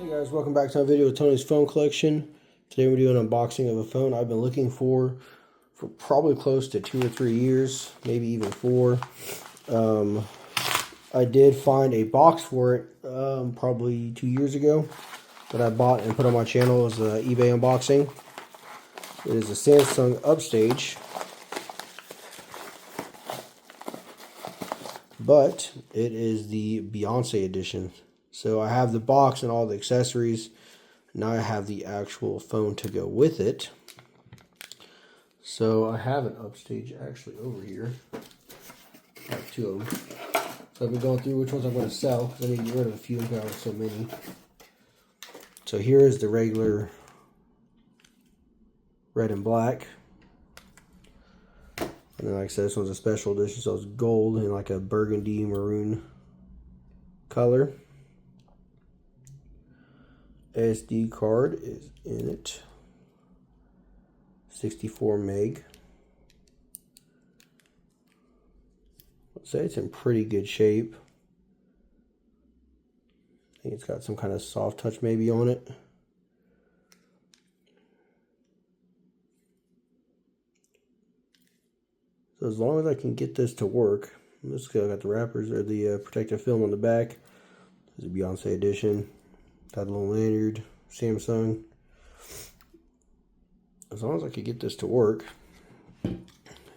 Hey guys, welcome back to my video with Tony's phone collection. Today we're doing an unboxing of a phone I've been looking for probably close to 2 or 3 years, maybe even 4. I did find a box for it probably 2 years ago that I bought and put on my channel as an eBay unboxing. It is a Samsung Upstage, but it is the Beyoncé edition. So I have the box and all the accessories. Now I have the actual phone to go with it. So I have an Upstage actually over here. I have 2 of them. So I've been going through which ones I'm going to sell, because I need to get rid of a few because I have so many. So here is the regular red and black. And then like I said, this one's a special edition, so it's gold in like a burgundy maroon color. SD card is in it, 64 meg. I'd say it's in pretty good shape. I think it's got some kind of soft touch maybe on it. So as long as I can get this to work, this got the wrappers or the protective film on the back. This is a Beyoncé edition. Got a little lanyard, Samsung. As long as I could get this to work.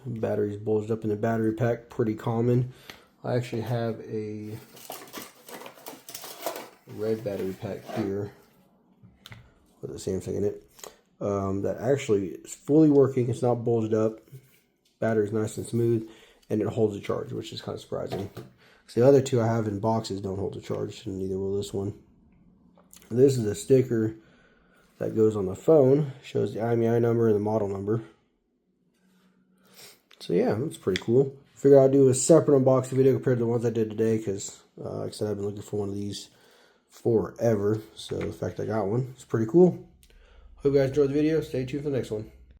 Battery's bulged up in the battery pack, pretty common. I actually have a red battery pack here with a Samsung in it. That actually is fully working. It's not bulged up. Battery's nice and smooth, and it holds a charge, which is kind of surprising. Because the other 2 I have in boxes don't hold a charge, and neither will this one. This is a sticker that goes on the phone, shows the IMEI number and the model number. So yeah, that's pretty cool. Figured I'd do a separate unboxing video compared to the ones I did today, because like I said, I've been looking for one of these forever. So the fact I got one, it's pretty cool. Hope you guys enjoyed the video. Stay tuned for the next one.